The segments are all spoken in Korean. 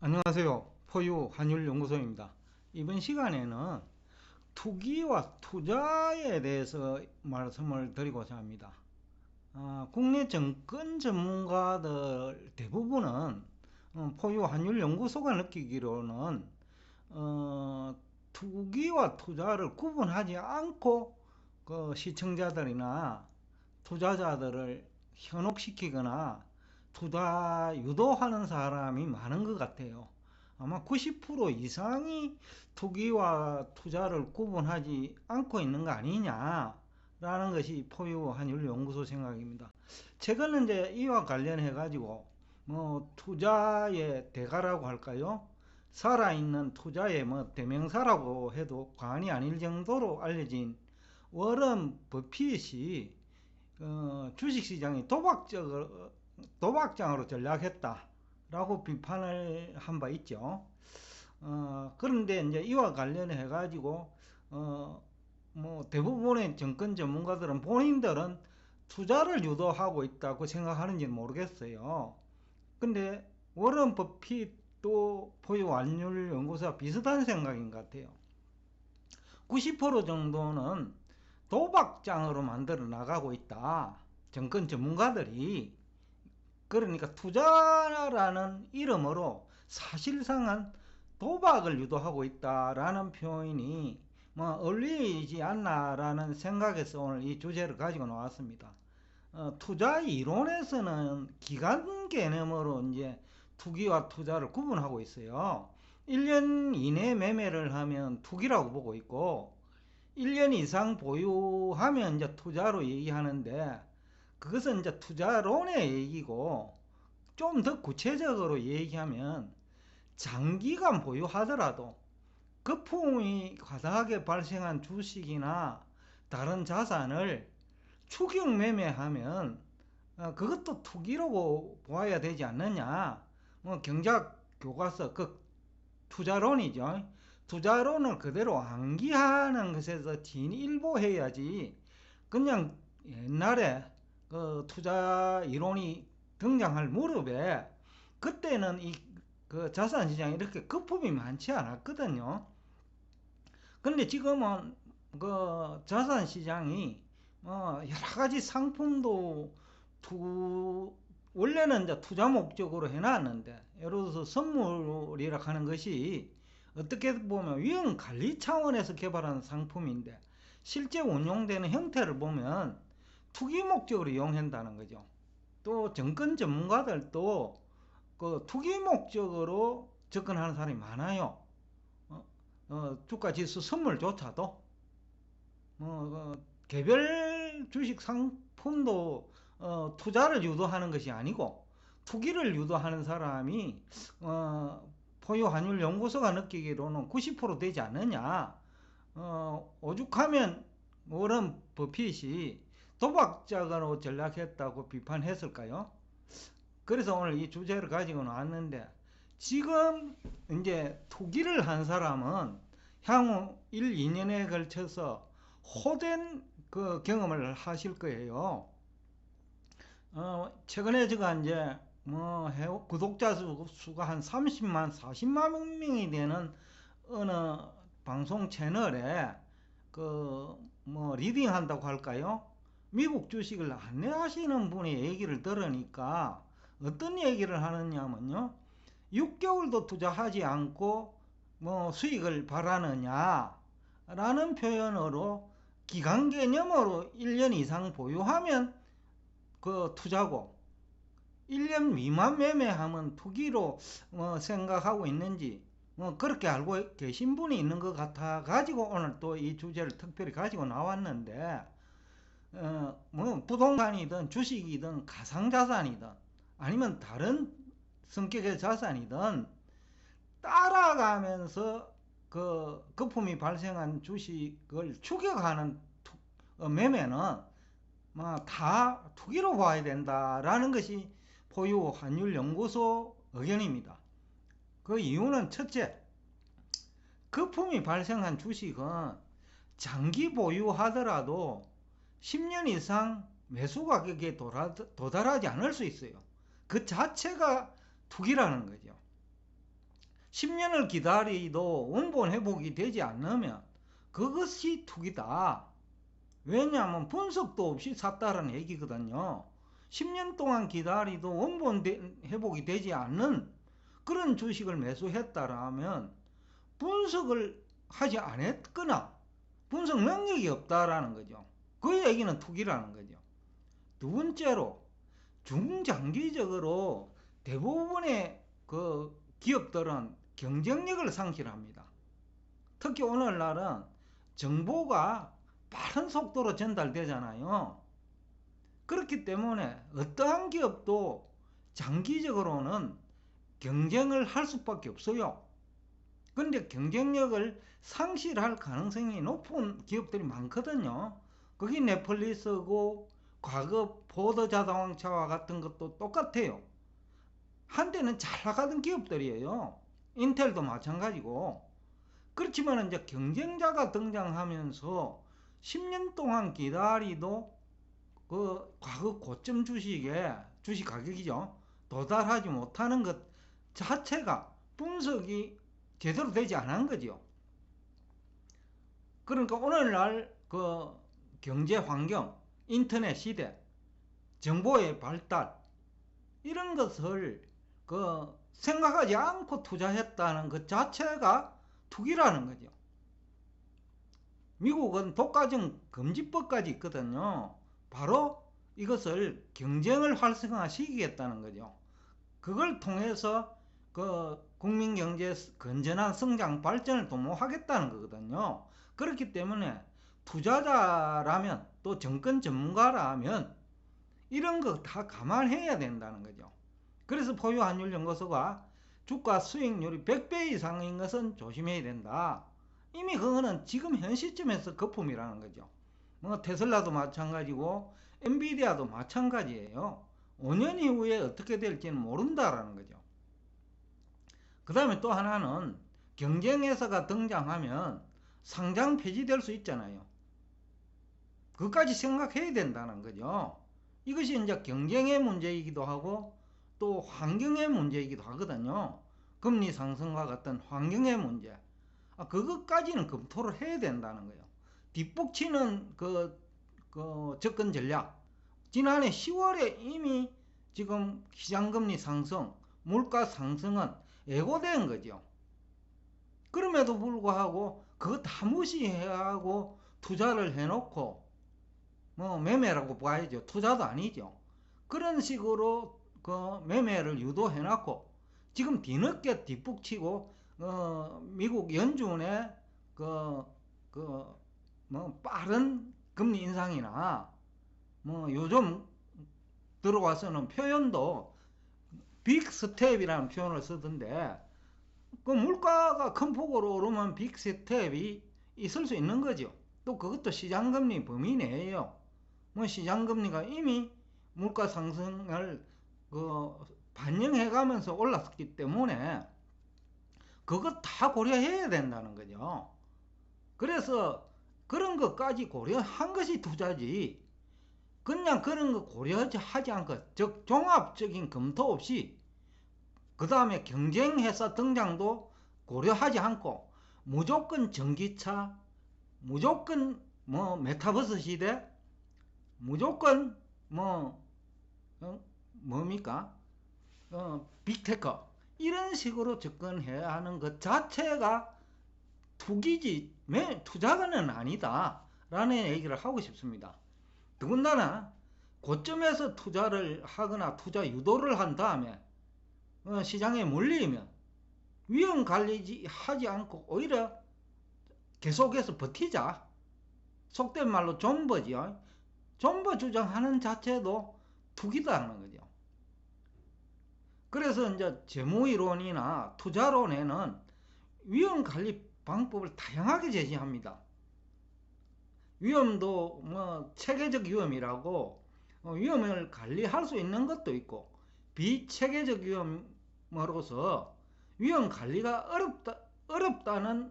안녕하세요. 포유 환율연구소입니다. 이번 시간에는 투기와 투자에 대해서 말씀을 드리고자 합니다. 국내 정권 전문가들 대부분은 포유 환율연구소가 느끼기로는 투기와 투자를 구분하지 않고 그 시청자들이나 투자자들을 현혹시키거나 투자 유도하는 사람이 많은 것 같아요. 아마 90% 이상이 투기와 투자를 구분하지 않고 있는 거 아니냐라는 것이 포유 한율 연구소 생각입니다. 최근에 이제 이와 관련해 가지고 뭐 투자의 대가라고 할까요? 살아있는 투자의 뭐 대명사라고 해도 과언이 아닐 정도로 알려진 워런 버핏이 주식시장이 도박장으로 전락했다라고 비판을 한 바 있죠. 그런데 이제 이와 관련해 가지고 뭐 대부분의 정권 전문가들은 본인들은 투자를 유도하고 있다고 생각하는지는 모르겠어요. 근데 워런 버핏도 포유 완율 연구소와 비슷한 생각인 것 같아요. 90% 정도는 도박장으로 만들어 나가고 있다. 정권 전문가들이. 그러니까 투자라는 이름으로 사실상은 도박을 유도하고 있다라는 표현이 뭐 어울리지 않나라는 생각에서 오늘 이 주제를 가지고 나왔습니다. 투자 이론에서는 기간 개념으로 이제 투기와 투자를 구분하고 있어요. 1년 이내 매매를 하면 투기라고 보고 있고 1년 이상 보유하면 이제 투자로 얘기하는데 그것은 이제 투자론의 얘기고 좀 더 구체적으로 얘기하면 장기간 보유하더라도 거품이 과다하게 발생한 주식이나 다른 자산을 추격 매매하면 그것도 투기라고 보아야 되지 않느냐. 뭐 경작 교과서 그 투자론이죠. 투자론을 그대로 암기하는 것에서 진일보해야지 그냥 옛날에 그 투자 이론이 등장할 무렵에 그때는 그 자산시장이 이렇게 거품이 많지 않았거든요. 근데 지금은 그 자산시장이 여러 가지 상품도 원래는 이제 투자 목적으로 해놨는데 예를 들어서 선물이라 하는 것이 어떻게 보면 위험 관리 차원에서 개발한 상품인데 실제 운용되는 형태를 보면 투기 목적으로 이용한다는 거죠. 또 정권 전문가들도 그 투기 목적으로 접근하는 사람이 많아요. 주가 지수 선물조차도 개별 주식 상품도 투자를 유도하는 것이 아니고 투기를 유도하는 사람이 포유 환율 연구소가 느끼기로는 90% 되지 않느냐. 오죽하면 워런 버핏이 도박자로 전락했다고 비판했을까요? 그래서 오늘 이 주제를 가지고 나왔는데 지금 이제 투기를 한 사람은 향후 1, 2년에 걸쳐서 호된 그 경험을 하실 거예요. 최근에 제가 이제 뭐 구독자 수가 한 30만, 40만 명이 되는 어느 방송 채널에 그 뭐 리딩 한다고 할까요? 미국 주식을 안내하시는 분의 얘기를 들으니까 어떤 얘기를 하느냐면요. 6개월도 투자하지 않고 뭐 수익을 바라느냐 라는 표현으로 기간 개념으로 1년 이상 보유하면 그 투자고 1년 미만 매매하면 투기로 생각하고 있는지 그렇게 알고 계신 분이 있는 것 같아 가지고 오늘 또 이 주제를 특별히 가지고 나왔는데 뭐 부동산이든 주식이든 가상자산이든 아니면 다른 성격의 자산이든 따라가면서 그 거품이 발생한 주식을 추격하는 매매는 다 투기로 봐야 된다라는 것이 포유 환율 연구소 의견입니다. 그 이유는 첫째, 거품이 발생한 주식은 장기 보유하더라도 10년 이상 매수 가격에 도달하지 않을 수 있어요. 그 자체가 투기라는 거죠. 10년을 기다리도 원본 회복이 되지 않으면 그것이 투기다. 왜냐하면 분석도 없이 샀다라는 얘기거든요. 10년 동안 기다리도 원본 회복이 되지 않는 그런 주식을 매수했다라면 분석을 하지 않았거나 분석 능력이 없다라는 거죠. 그 얘기는 투기라는 거죠. 두 번째로 중장기적으로 대부분의 그 기업들은 경쟁력을 상실합니다. 특히 오늘날은 정보가 빠른 속도로 전달되잖아요. 그렇기 때문에 어떠한 기업도 장기적으로는 경쟁을 할 수밖에 없어요. 그런데 경쟁력을 상실할 가능성이 높은 기업들이 많거든요. 그게 넷플릭스고 과거 포드자동차와 같은 것도 똑같아요. 한때는 잘 나가던 기업들이에요. 인텔도 마찬가지고. 그렇지만 이제 경쟁자가 등장하면서 10년 동안 기다리도 그 과거 고점 주식의 주식 가격이죠. 도달하지 못하는 것 자체가 분석이 제대로 되지 않은 거죠. 그러니까 오늘날 그 경제 환경, 인터넷 시대, 정보의 발달 이런 것을 그 생각하지 않고 투자했다는 것 자체가 투기라는 거죠. 미국은 독과점 금지법까지 있거든요. 바로 이것을 경쟁을 활성화시키겠다는 거죠. 그걸 통해서 그 국민 경제 건전한 성장 발전을 도모하겠다는 거거든요. 그렇기 때문에 투자자라면 또 정권 전문가라면 이런 거 다 감안해야 된다는 거죠. 그래서 포유환율연구소가 주가 수익률이 100배 이상인 것은 조심해야 된다. 이미 그거는 지금 현 시점에서 거품이라는 거죠. 뭐 테슬라도 마찬가지고 엔비디아도 마찬가지예요. 5년 이후에 어떻게 될지는 모른다라는 거죠. 그 다음에 또 하나는 경쟁회사가 등장하면 상장 폐지될 수 있잖아요. 그것까지 생각해야 된다는 거죠. 이것이 이제 경쟁의 문제이기도 하고 또 환경의 문제이기도 하거든요. 금리 상승과 같은 환경의 문제. 그것까지는 검토를 해야 된다는 거예요. 뒷북치는 그 접근 전략. 지난해 10월에 이미 지금 시장금리 상승, 물가 상승은 예고된 거죠. 그럼에도 불구하고 그거 다 무시하고 투자를 해놓고 뭐 매매라고 봐야죠. 투자도 아니죠. 그런 식으로 그 매매를 유도해놨고 지금 뒤늦게 뒷북치고 미국 연준의 뭐 빠른 금리 인상이나 뭐 요즘 들어와서는 표현도 빅 스텝이라는 표현을 쓰던데 그 물가가 큰 폭으로 오르면 빅 스텝이 있을 수 있는 거죠. 또 그것도 시장금리 범위 내에요. 뭐 시장금리가 이미 물가 상승을 반영해가면서 올랐기 때문에 그것 다 고려해야 된다는 거죠. 그래서 그런 것까지 고려한 것이 투자지 그냥 그런 거 고려하지 않고 즉 종합적인 검토 없이 그 다음에 경쟁회사 등장도 고려하지 않고 무조건 전기차 무조건 뭐 메타버스 시대 무조건 뭡니까 빅테크 이런 식으로 접근해야 하는 것 자체가 투기지 투자가는 아니다 라는 얘기를 하고 싶습니다. 더군다나 고점에서 투자를 하거나 투자 유도를 한 다음에 시장에 몰리면 위험 관리하지 않고 오히려 계속해서 버티자 속된 말로 존버지요. 존버 주장하는 자체도 투기다는 거죠. 그래서 이제 재무이론이나 투자론에는 위험 관리 방법을 다양하게 제시합니다. 위험도 뭐 체계적 위험이라고 위험을 관리할 수 있는 것도 있고 비체계적 위험으로서 위험 관리가 어렵다는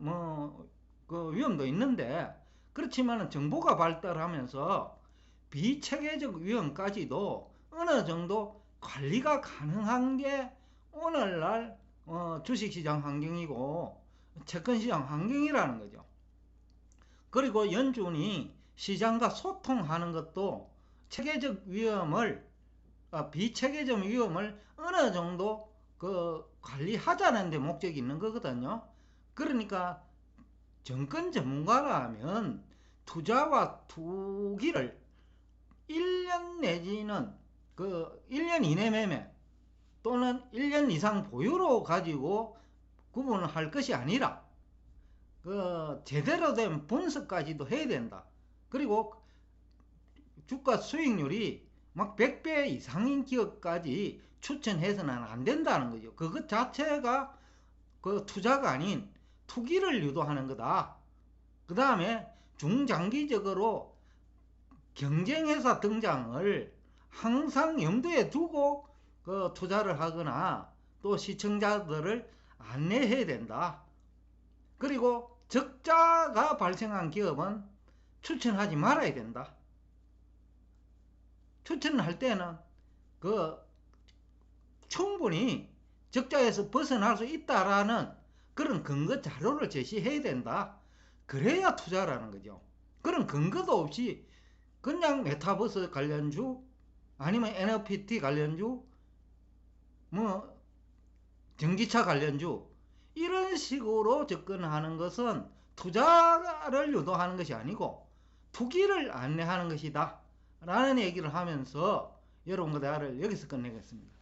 그 위험도 있는데 그렇지만 정보가 발달하면서 비체계적 위험까지도 어느 정도 관리가 가능한 게 오늘날 주식시장 환경이고 채권시장 환경이라는 거죠. 그리고 연준이 시장과 소통하는 것도 체계적 위험을 비체계적 위험을 어느 정도 관리하자는 데 목적이 있는 거거든요. 그러니까 정권 전문가라면 투자와 투기를 1년 내지는 1년 이내 매매 또는 1년 이상 보유로 가지고 구분을 할 것이 아니라 제대로 된 분석까지도 해야 된다. 그리고 주가 수익률이 막 100배 이상인 기업까지 추천해서는 안 된다는 거죠. 그것 자체가 투자가 아닌 투기를 유도하는 거다. 그 다음에 중장기적으로 경쟁회사 등장을 항상 염두에 두고 투자를 하거나 또 시청자들을 안내해야 된다. 그리고 적자가 발생한 기업은 추천하지 말아야 된다. 추천을 할 때는 충분히 적자에서 벗어날 수 있다라는 그런 근거 자료를 제시해야 된다. 그래야 투자라는 거죠. 그런 근거도 없이 그냥 메타버스 관련주 아니면 NFT 관련주 전기차 관련주 이런 식으로 접근하는 것은 투자를 유도하는 것이 아니고 투기를 안내하는 것이다 라는 얘기를 하면서 여러분과 대화를 여기서 끝내겠습니다.